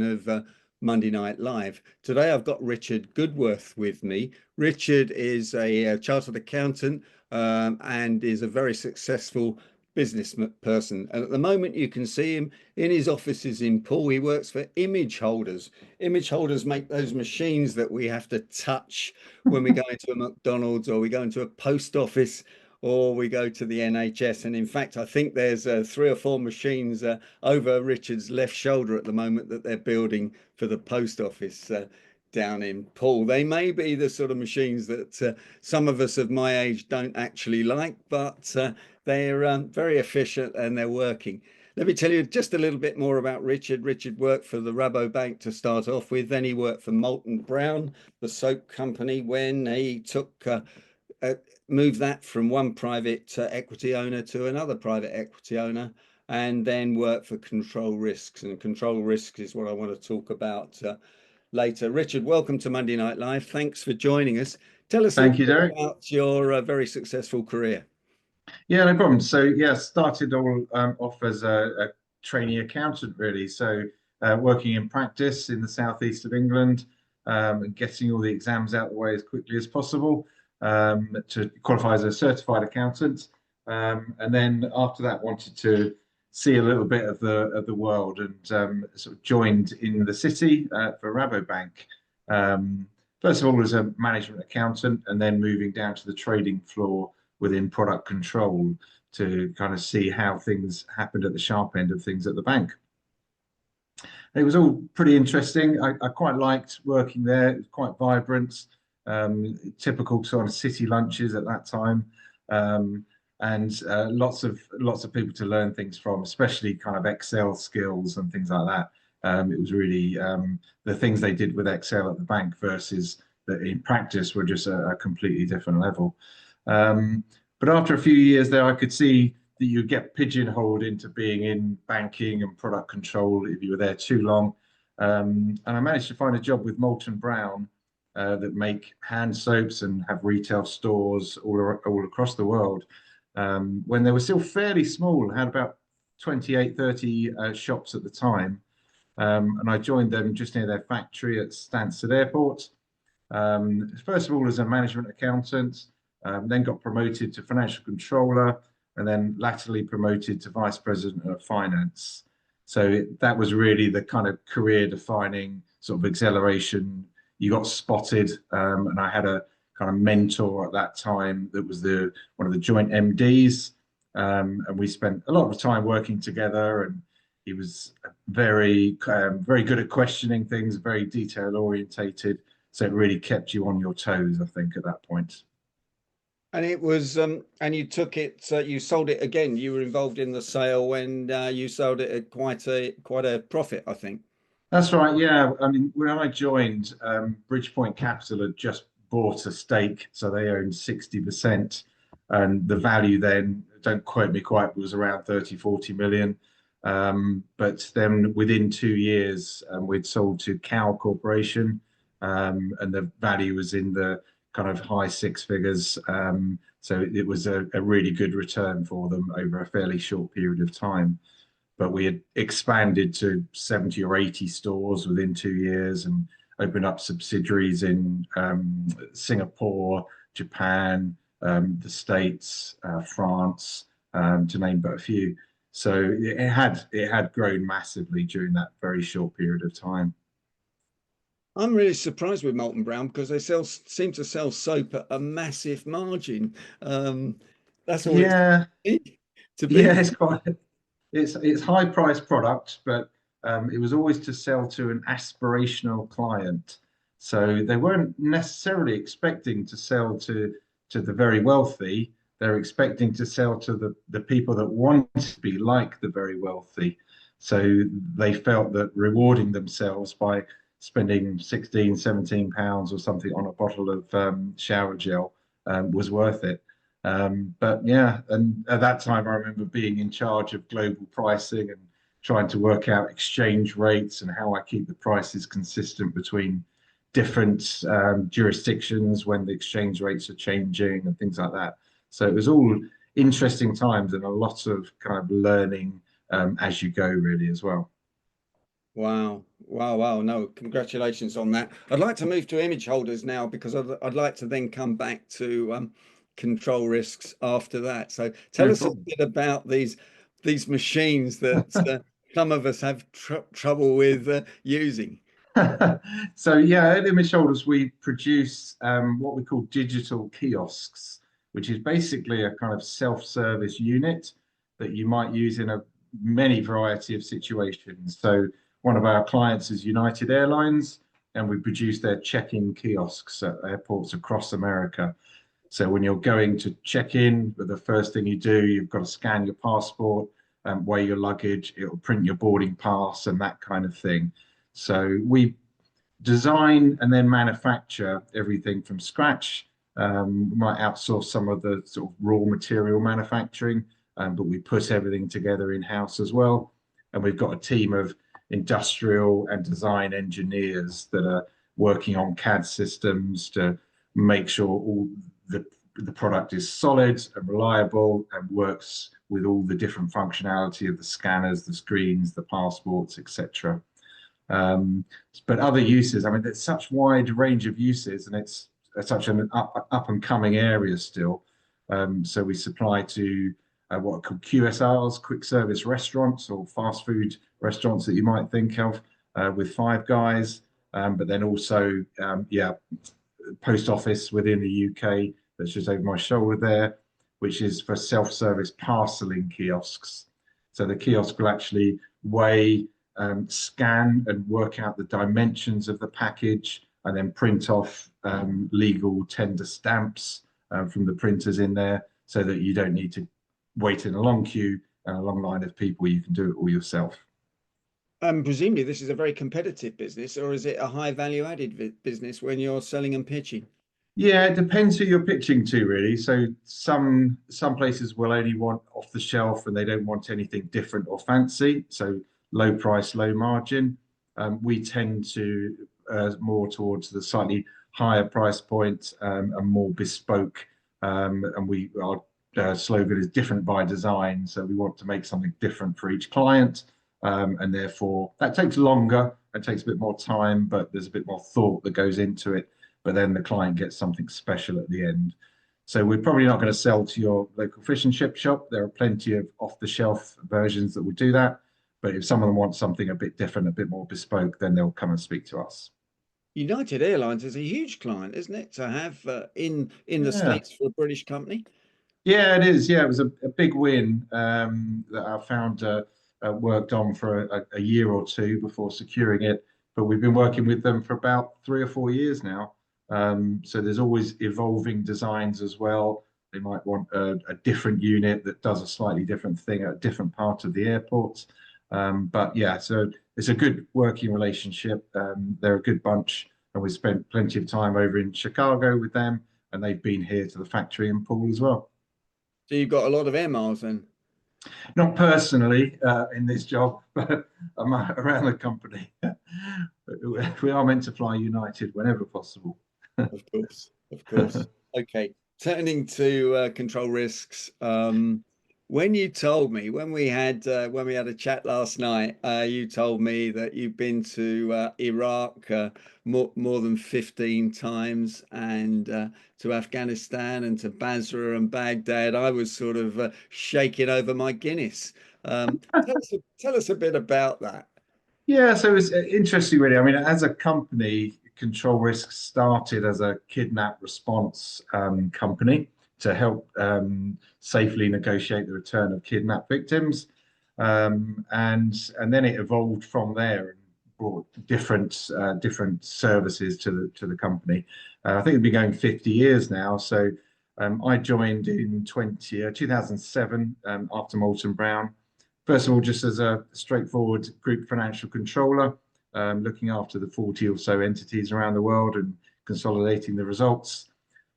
of Monday Night Live. Today I've got Richard Goodworth with me. Richard is a chartered accountant and is a very successful business person. And at the moment you can see him in his offices in Poole. He works for ImageHolders. ImageHolders make those machines that we have to touch when we go into a McDonald's or we go into a post office or we go to the NHS. And in fact, I think there's 3 or 4 machines over Richard's left shoulder at the moment that they're building for the post office down in Poole. They may be the sort of machines that some of us of my age don't actually like, but they're very efficient and they're working. Let me tell you just a little bit more about Richard. Richard worked for the RaboBank to start off with. Then he worked for Molton Brown, the soap company, when he took moved that from one private equity owner to another private equity owner, and then worked for Control Risks. And Control Risks is what I want to talk about later. Richard, welcome to Monday Night Live. Thanks for joining us. Tell us a Thank you, little Derek. bit about your very successful career. Yeah, no problem. So yeah, started all off as a trainee accountant, really. So working in practice in the southeast of England, and getting all the exams out the way as quickly as possible to qualify as a certified accountant. And then after that, wanted to see a little bit of the world, and sort of joined in the city for RaboBank. First of all, as a management accountant, and then moving down to the trading floor within product control to kind of see how things happened at the sharp end of things at the bank. It was all pretty interesting. I quite liked working there. It was quite vibrant, typical sort of city lunches at that time, and lots of people to learn things from, especially kind of Excel skills and things like that. It was really the things they did with Excel at the bank versus that in practice were just a completely different level. But after a few years there, I could see that you get pigeonholed into being in banking and product control if you were there too long. And I managed to find a job with Molton Brown that make hand soaps and have retail stores all across the world. When they were still fairly small, had about 28, 30 shops at the time. And I joined them just near their factory at Stansted Airport. First of all, as a management accountant, then got promoted to financial controller, and then latterly promoted to vice president of finance. So that was really the kind of career-defining sort of acceleration. You got spotted, and I had a kind of mentor at that time that was one of the joint MDs, and we spent a lot of time working together. And he was very good at questioning things, very detail orientated. So it really kept you on your toes, I think, at that point. And it was, and you took it, you sold it again. You were involved in the sale when you sold it at quite a profit, I think. That's right. Yeah. I mean, when I joined, Bridgepoint Capital had just bought a stake, so they owned 60%. And the value then, don't quote me quite, was around 30, 40 million. But then within 2 years, we'd sold to Cow Corporation, and the value was in the kind of high 6 figures. So it was a really good return for them over a fairly short period of time. But we had expanded to 70 or 80 stores within 2 years and opened up subsidiaries in Singapore, Japan, the States, France, to name but a few. So it had grown massively during that very short period of time. I'm really surprised with Molton Brown because they seem to sell soap at a massive margin. That's all. Yeah, to be. yeah, it's high price product, but it was always to sell to an aspirational client. So they weren't necessarily expecting to sell to the very wealthy. They're expecting to sell to the people that want to be like the very wealthy. So they felt that rewarding themselves by spending 16, 17 pounds or something on a bottle of shower gel was worth it. But yeah, and at that time I remember being in charge of global pricing and trying to work out exchange rates and how I keep the prices consistent between different jurisdictions when the exchange rates are changing and things like that. So it was all interesting times and a lot of kind of learning as you go, really, as well. Wow. Wow. Wow. No, congratulations on that. I'd like to move to image holders now because I'd like to then come back to control risks after that. So tell No us a problem. bit about these machines that some of us have trouble with using. So yeah, at ImageHolders, we produce what we call digital kiosks, which is basically a kind of self-service unit that you might use in a many variety of situations. So one of our clients is United Airlines, and we produce their check-in kiosks at airports across America. So when you're going to check in, the first thing you do, you've got to scan your passport, weigh your luggage, it'll print your boarding pass and that kind of thing. So we design and then manufacture everything from scratch. We might outsource some of the sort of raw material manufacturing, but we put everything together in-house as well. And we've got a team of industrial and design engineers that are working on CAD systems to make sure all the product is solid and reliable and works with all the different functionality of the scanners, the screens, the passports, etc. Um, but other uses, I mean, there's such wide range of uses, and it's such an up and coming area still. So we supply to what are called QSRs, quick service restaurants, or fast food restaurants that you might think of, with Five Guys, but then also, yeah, post office within the UK that's just over my shoulder there, which is for self-service parceling kiosks. So the kiosk will actually weigh, scan and work out the dimensions of the package, and then print off legal tender stamps from the printers in there, so that you don't need to wait in a long queue and a long line of people. You can do it all yourself. Presumably this is a very competitive business, or is it a high value added business when you're selling and pitching? Yeah, it depends who you're pitching to, really. So some places will only want off the shelf and they don't want anything different or fancy. So low price, low margin. We tend to more towards the slightly higher price point, and more bespoke. And our slogan is different by design. So we want to make something different for each client. And therefore that takes longer, it takes a bit more time, but there's a bit more thought that goes into it, but then the client gets something special at the end. So we're probably not going to sell to your local fish and chip shop. There are plenty of off-the-shelf versions that will do that. But if someone wants something a bit different, a bit more bespoke, then they'll come and speak to us. United Airlines is a huge client, isn't it, to have in the Yeah. States for a British company? Yeah, it is. Yeah, it was a big win, that our founder worked on for a year or two before securing it. But we've been working with them for about 3 or 4 years now. So there's always evolving designs as well. They might want a different unit that does a slightly different thing at a different part of the airport. But yeah, so it's a good working relationship. They're a good bunch, and we spent plenty of time over in Chicago with them, and they've been here to the factory in Poole as well. So you've got a lot of air miles then. Not personally in this job, but I'm around the company. We are meant to fly United whenever possible. Of course, of course. Okay, turning to control risks. When you told me when we had a chat last night, you told me that you've been to Iraq more than 15 times, and to Afghanistan and to Basra and Baghdad. I was sort of shaking over my Guinness. Tell us a bit about that. Yeah, so it's interesting, really. I mean, as a company, Control Risk started as a kidnap response company to help safely negotiate the return of kidnapped victims, and then it evolved from there and brought different services to the company. I think it's been going 50 years now. So I joined in 2007, after Molton Brown. First of all, just as a straightforward group financial controller, looking after the 40 or so entities around the world and consolidating the results.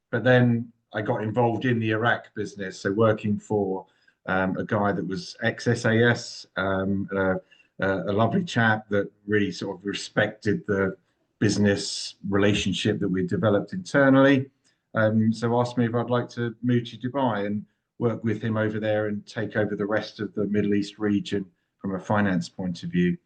But then I got involved in the Iraq business, so working for a guy that was ex-SAS, a lovely chap that really sort of respected the business relationship that we developed internally. So asked me if I'd like to move to Dubai and work with him over there and take over the rest of the Middle East region from a finance point of view.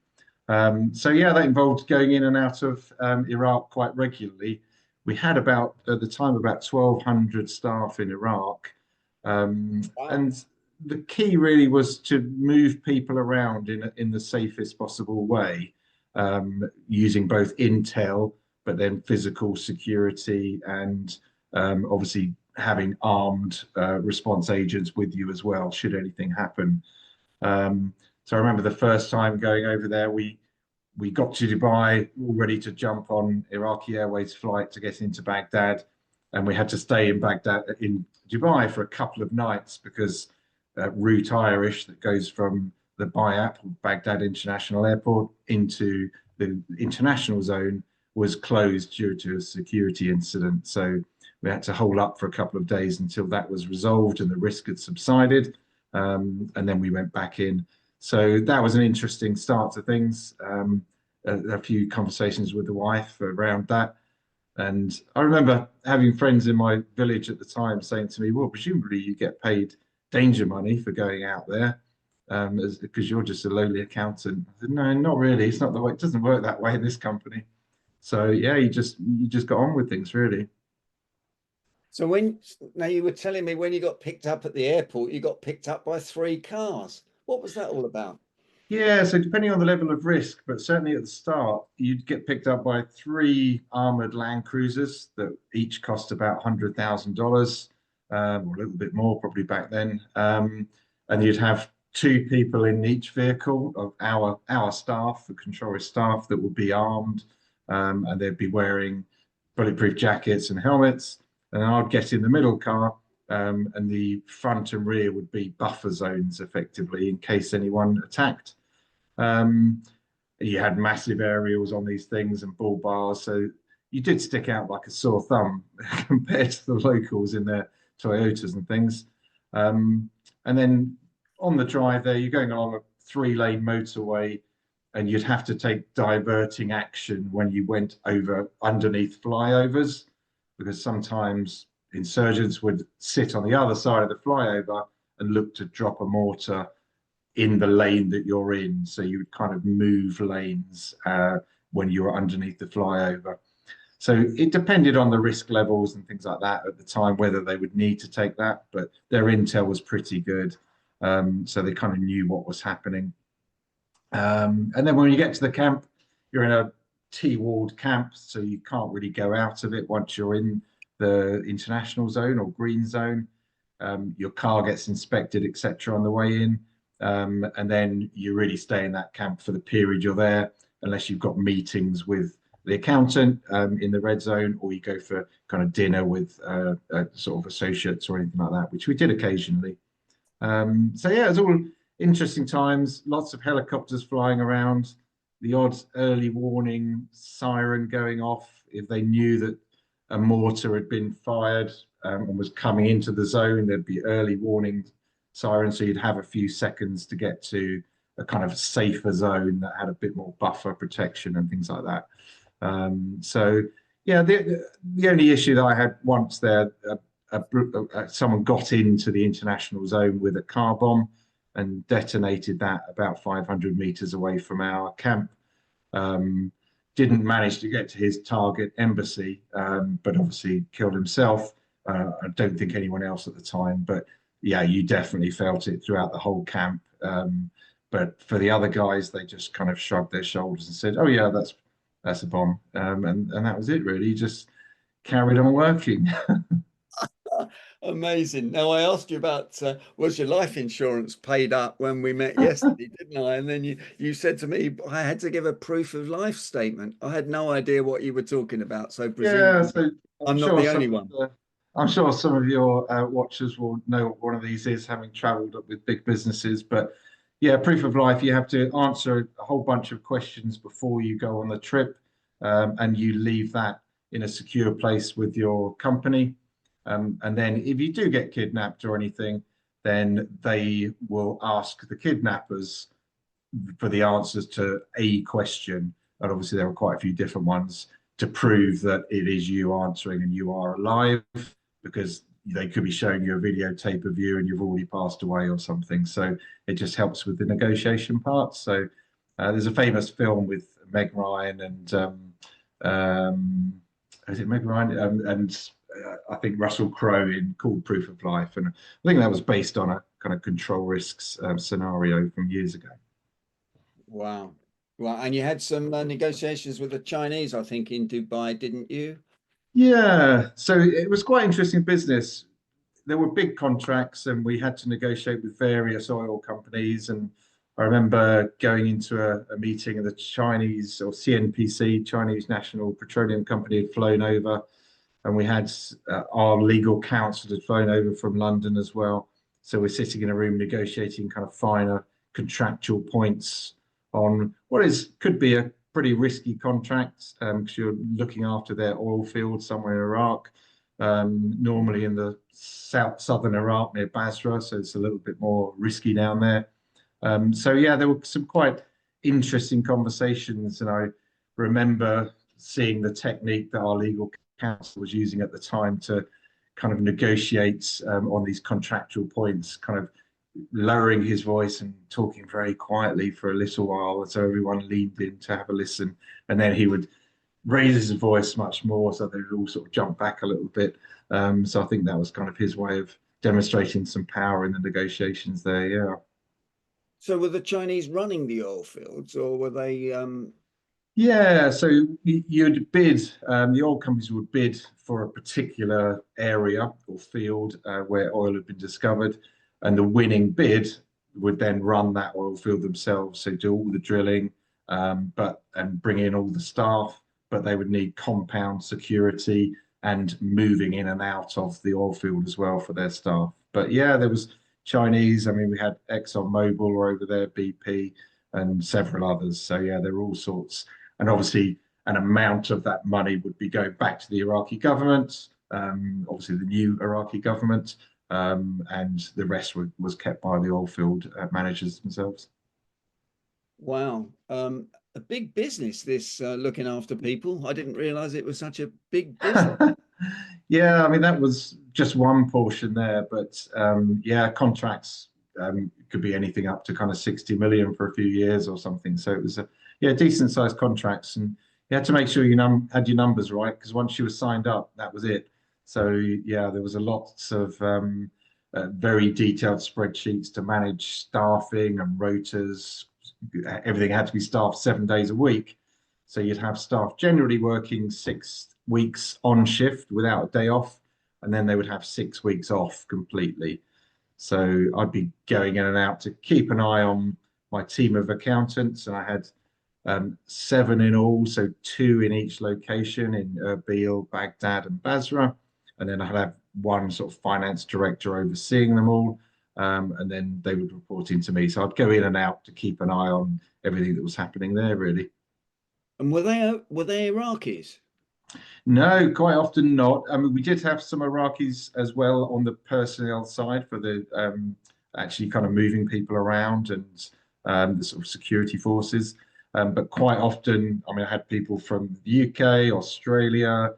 So yeah, that involved going in and out of Iraq quite regularly. We had about, at the time, about 1,200 staff in Iraq. Wow. And the key really was to move people around in the safest possible way, using both intel, but then physical security and obviously having armed response agents with you as well, should anything happen. So I remember the first time going over there, we got to Dubai, all ready to jump on Iraqi Airways flight to get into Baghdad, and we had to stay in Baghdad in Dubai for a couple of nights because Route Irish that goes from the BIAP, Baghdad International Airport, into the international zone was closed due to a security incident. So we had to hold up for a couple of days until that was resolved and the risk had subsided. And then we went back in. So that was an interesting start to things. A few conversations with the wife around that. And I remember having friends in my village at the time saying to me, well, presumably you get paid danger money for going out there because you're just a lowly accountant. I said, no, not really. It's not the way, it doesn't work that way in this company. So yeah, you just got on with things really. So now you were telling me when you got picked up at the airport, you got picked up by 3 cars. What was that all about? Yeah, so depending on the level of risk, but certainly at the start, you'd get picked up by 3 armored Land Cruisers that each cost about $100,000, or a little bit more probably back then. And you'd have 2 people in each vehicle of our staff, the controller staff, that would be armed, and they'd be wearing bulletproof jackets and helmets. And then I'd get in the middle car, and the front and rear would be buffer zones effectively in case anyone attacked. Um, you had massive aerials on these things and bull bars, so you did stick out like a sore thumb compared to the locals in their Toyotas and things. And then on the drive there, you're going along a 3-lane motorway, and you'd have to take diverting action when you went over underneath flyovers, because sometimes insurgents would sit on the other side of the flyover and look to drop a mortar in the lane that you're in. So you would kind of move lanes when you were underneath the flyover. So it depended on the risk levels and things like that at the time, whether they would need to take that, but their intel was pretty good. So they kind of knew what was happening. And then when you get to the camp, you're in a T-walled camp, so you can't really go out of it once you're in the international zone or green zone. Your car gets inspected, etc., on the way in. And then you really stay in that camp for the period you're there, unless you've got meetings with the accountant in the red zone, or you go for kind of dinner with sort of associates or anything like that, which we did occasionally. So yeah, it was all interesting times, lots of helicopters flying around, the odd early warning siren going off if they knew that a mortar had been fired and was coming into the zone. There'd be early warning siren, so you'd have a few seconds to get to a kind of safer zone that had a bit more buffer protection and things like that. So yeah, the only issue that I had once there, someone got into the international zone with a car bomb and detonated that about 500 meters away from our camp. Didn't manage to get to his target embassy, but obviously killed himself. I don't think anyone else at the time, but yeah, you definitely felt it throughout the whole camp. But for the other guys, they just kind of shrugged their shoulders and said, "Oh yeah, that's a bomb," and that was it really. Just carried on working. Amazing. Now, I asked you about was your life insurance paid up when we met yesterday, didn't I? And then you said to me I had to give a proof of life statement. I had no idea what you were talking about, so Yeah, presumably so I'm not the only one. I'm sure some of your watchers will know what one of these is, having travelled up with big businesses. But yeah, proof of life, you have to answer a whole bunch of questions before you go on the trip, and you leave that in a secure place with your company. And then if you do get kidnapped or anything, then they will ask the kidnappers for the answers to a question. And obviously there are quite a few different ones to prove that it is you answering and you are alive, because they could be showing you a videotape of you and you've already passed away or something. So it just helps with the negotiation part. So There's a famous film with Meg Ryan and is it Meg Ryan and I think Russell Crowe in called Proof of Life, and I think that was based on a kind of control risks scenario from years ago. Wow. Well, and you had some negotiations with the Chinese, I think, in Dubai, didn't you? Yeah, so it was quite interesting business. There were big contracts, and we had to negotiate with various oil companies. And I remember going into a meeting, and the Chinese or CNPC, Chinese National Petroleum Company, had flown over, and we had our legal counsel had flown over from London as well. So we're sitting in a room negotiating kind of finer contractual points on what could be a pretty risky contract because you're looking after their oil field somewhere in Iraq, normally in the southern Iraq near Basra, so it's a little bit more risky down there. So yeah, there were some quite interesting conversations, and I remember seeing the technique that our legal counsel was using at the time to kind of negotiate on these contractual points, kind of lowering his voice and talking very quietly for a little while, so everyone leaned in to have a listen, and then he would raise his voice much more, so they would all sort of jump back a little bit. So I think that was kind of his way of demonstrating some power in the negotiations there. Yeah. So were the Chinese running the oil fields, or were they Yeah, so you'd bid, the oil companies would bid for a particular area or field where oil had been discovered, and the winning bid would then run that oil field themselves. So do all the drilling, and bring in all the staff, but they would need compound security and moving in and out of the oil field as well for their staff. But yeah, there was Chinese. I mean, we had ExxonMobil were over there, BP, and several others. So yeah, there were all sorts, and obviously an amount of that money would be going back to the Iraqi government, obviously the new Iraqi government, and the rest was kept by the oil field managers themselves. wow, a big business, this looking after people. I didn't realize it was such a big business. Yeah, I mean that was just one portion there, but yeah, contracts could be anything up to kind of 60 million for a few years or something. So it was yeah, decent sized contracts, and you had to make sure you had your numbers right, because once you were signed up, that was it. So yeah, there was a lots of very detailed spreadsheets to manage staffing and rotas. Everything had to be staffed 7 days a week. So you'd have staff generally working 6 weeks on shift without a day off, and then they would have 6 weeks off completely. So I'd be going in and out to keep an eye on my team of accountants, and I had 7 in all, so 2 in each location in Erbil, Baghdad, and Basra. And then I'd have one sort of finance director overseeing them all, and then they would report into me. So I'd go in and out to keep an eye on everything that was happening there, really. And were they Iraqis? No, quite often not. I mean, we did have some Iraqis as well on the personnel side for the actually kind of moving people around and the sort of security forces. But quite often, I mean, I had people from the UK, Australia,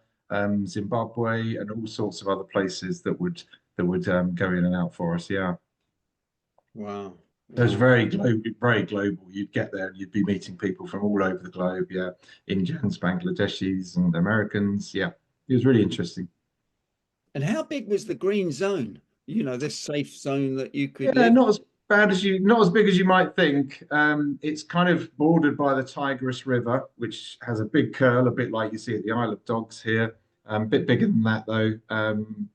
Zimbabwe, and all sorts of other places that would go in and out for us. Yeah. Wow. It was Wow. very global, very global. You'd get there and you'd be meeting people from all over the globe. Yeah, Indians, Bangladeshis, and Americans. Yeah, it was really interesting. And how big was the green zone? This safe zone that you could Yeah, live. not as big as you might think. It's kind of bordered by the Tigris River, which has a big curl, a bit like you see at the Isle of Dogs here. A bit bigger than that though.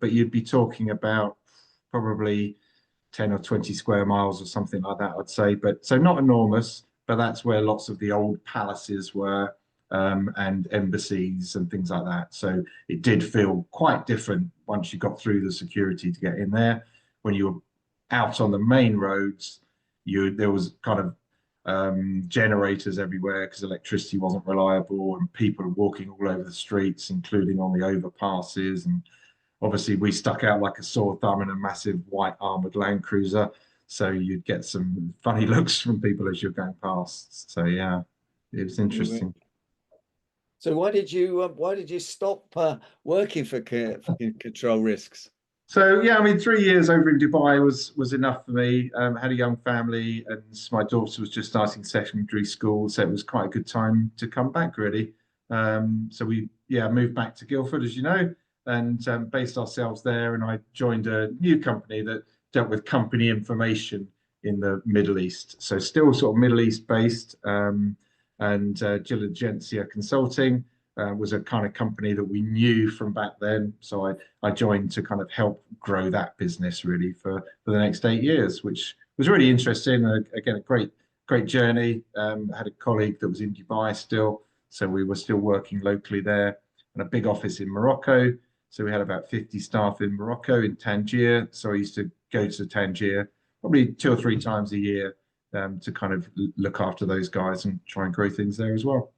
But you'd be talking about probably 10 or 20 square miles or something like that, I'd say. But so not enormous, but that's where lots of the old palaces were, and embassies and things like that. So it did feel quite different once you got through the security to get in there. When you were out on the main roads, there was kind of generators everywhere because electricity wasn't reliable, and people were walking all over the streets, including on the overpasses. And obviously, we stuck out like a sore thumb in a massive white armored Land Cruiser, so you'd get some funny looks from people as you're going past. So yeah, it was interesting. So why did you stop working for control risks? So yeah, I mean, 3 years over in Dubai was enough for me. Had a young family, and my daughter was just starting secondary school, so it was quite a good time to come back, really. So we moved back to Guildford, as you know, and based ourselves there. And I joined a new company that dealt with company information in the Middle East. So still sort of Middle East based, and Diligencia Consulting was a kind of company that we knew from back then. So I joined to kind of help grow that business really for the next 8 years, which was really interesting. Again, a great journey. Had a colleague that was in Dubai still, so we were still working locally there, and a big office in Morocco. So we had about 50 staff in Morocco, in Tangier. So I used to go to Tangier probably 2 or 3 times a year, to kind of look after those guys and try and grow things there as well.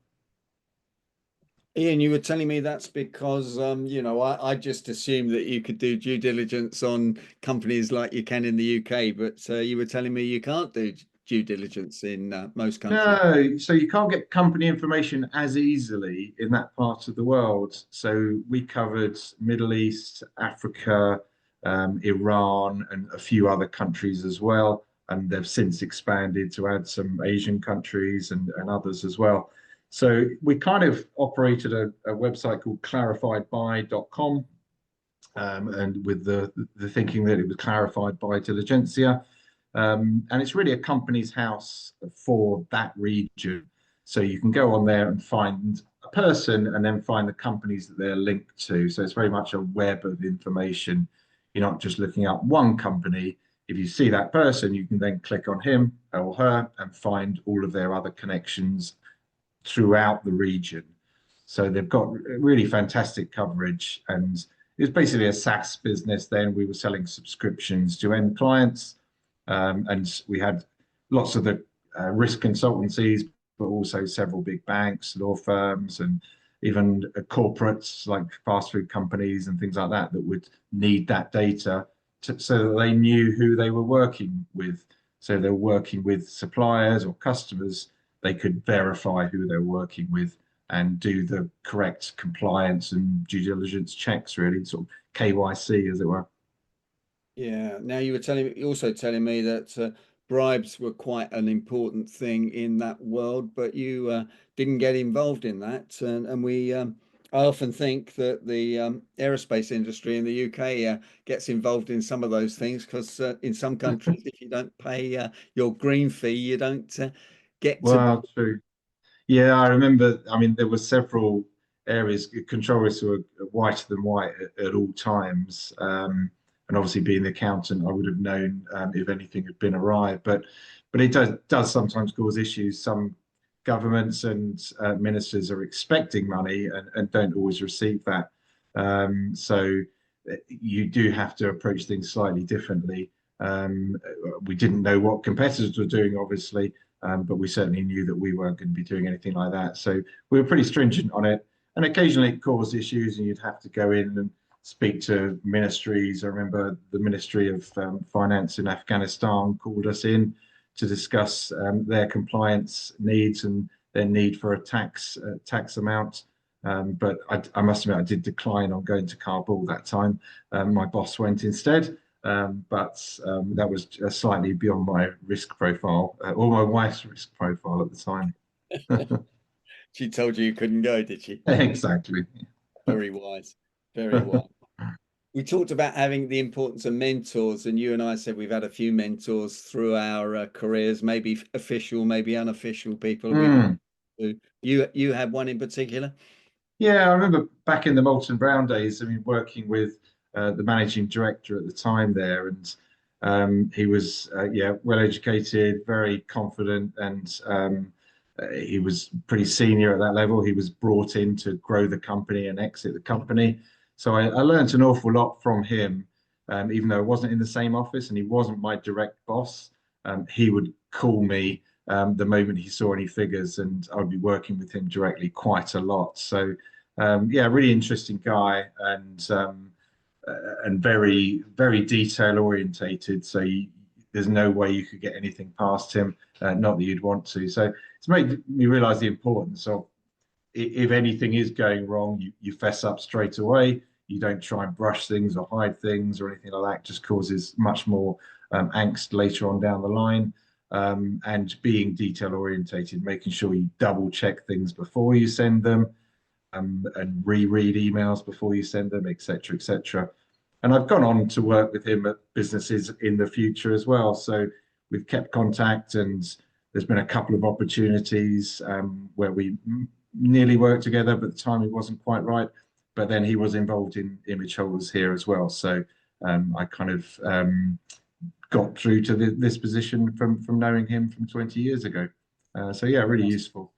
Ian, you were telling me that's because, I just assumed that you could do due diligence on companies like you can in the UK, but you were telling me you can't do due diligence in most countries. No, so you can't get company information as easily in that part of the world. So we covered Middle East, Africa, Iran, and a few other countries as well. And they've since expanded to add some Asian countries and others as well. So we kind of operated a website called clarifiedby.com, and with the thinking that it was clarified by Diligencia. And it's really a company's house for that region. So you can go on there and find a person and then find the companies that they're linked to. So it's very much a web of information. You're not just looking up one company. If you see that person, you can then click on him or her and find all of their other connections throughout the region. So they've got really fantastic coverage, and it was basically a SaaS business then. We were selling subscriptions to end clients, and we had lots of the risk consultancies, but also several big banks, law firms, and even corporates like fast food companies and things like that that would need that data so that they knew who they were working with. So they're working with suppliers or customers, they could verify who they're working with and do the correct compliance and due diligence checks, really, sort of KYC, as it were. Yeah. Now you're also telling me that bribes were quite an important thing in that world, but you didn't get involved in that. I often think that the aerospace industry in the UK gets involved in some of those things because in some countries, if you don't pay your green fee, you don't get to. Well, true. Yeah, I remember. I mean, there were several areas. Control risks were whiter than white at all times. And obviously, being the accountant, I would have known if anything had been awry. But it does sometimes cause issues. Some governments and ministers are expecting money and don't always receive that. So you do have to approach things slightly differently. Um, we didn't know what competitors were doing, obviously, but we certainly knew that we weren't going to be doing anything like that. So we were pretty stringent on it. And occasionally it caused issues, and you'd have to go in and speak to ministries. I remember the Ministry of Finance in Afghanistan called us in to discuss their compliance needs and their need for a tax amount. But I must admit, I did decline on going to Kabul that time. My boss went instead. That was slightly beyond my risk profile, or my wife's risk profile at the time. She told you couldn't go, did she? Exactly. Very wise. Very wise. We talked about having the importance of mentors, and you and I said we've had a few mentors through our careers, maybe official, maybe unofficial people. Mm. You had one in particular? Yeah, I remember back in the Molton Brown days, I mean, working with the managing director at the time there, and he was, well educated, very confident, and he was pretty senior at that level. He was brought in to grow the company and exit the company. So I learned an awful lot from him, even though I wasn't in the same office and he wasn't my direct boss. He would call me the moment he saw any figures, and I would be working with him directly quite a lot. So yeah, really interesting guy, and very very detail orientated. So there's no way you could get anything past him, not that you'd want to. So it's made me realize the importance of, if anything is going wrong, you fess up straight away. you don't try and brush things or hide things or anything like that. Just causes much more angst later on down the line. And being detail orientated, making sure you double check things before you send them, and reread emails before you send them, etc., etc. And I've gone on to work with him at businesses in the future as well. So we've kept contact, and there's been a couple of opportunities where we nearly worked together, but the timing wasn't quite right. But then he was involved in ImageHolders here as well. So I kind of got through to this position from knowing him from 20 years ago. So yeah, really useful.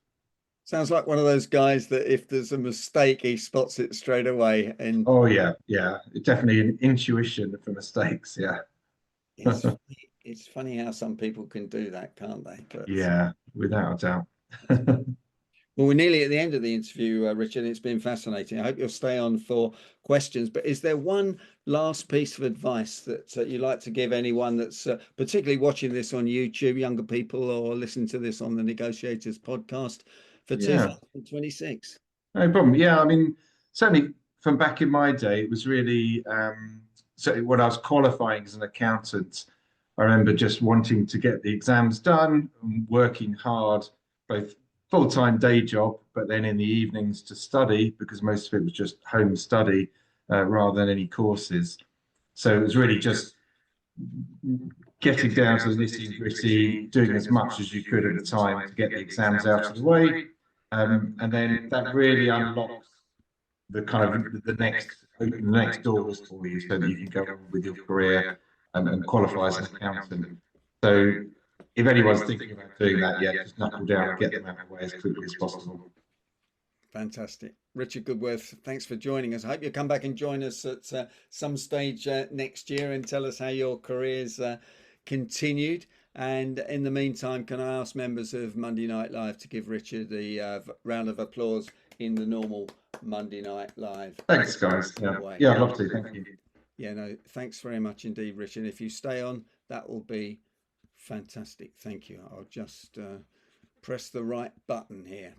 Sounds like one of those guys that if there's a mistake, he spots it straight away. And Oh yeah, yeah, definitely an intuition for mistakes. Yeah, it's funny how some people can do that, can't they? But yeah, without a doubt. well, we're nearly at the end of the interview, Richard. It's been fascinating. I hope you'll stay on for questions. But is there one last piece of advice that you'd like to give anyone that's particularly watching this on YouTube, younger people, or listening to this on the Negotiators podcast for Yeah, 2026? no problem. Yeah, I mean, certainly from back in my day, it was really so when I was qualifying as an accountant, I remember just wanting to get the exams done and working hard, both full-time day job, but then in the evenings to study, because most of it was just home study rather than any courses. So it was really just getting down to the nitty-gritty, doing as much as you could at the time to get the exams out of the way. And then that really unlocks the kind of the next doors for you so that you can go on with your career and qualify as an accountant. So if anyone's thinking about doing that, yeah, just knuckle down and get them out of the way as quickly as possible. Fantastic. Richard Goodworth, thanks for joining us. I hope you'll come back and join us at some stage next year and tell us how your career's continued. And in the meantime, can I ask members of Monday Night Live to give Richard a round of applause in the normal Monday Night Live? Thanks, guys. Yeah, I'd love to. Thank you. Yeah, no, thanks very much indeed, Richard. If you stay on, that will be fantastic. Thank you. I'll just press the right button here.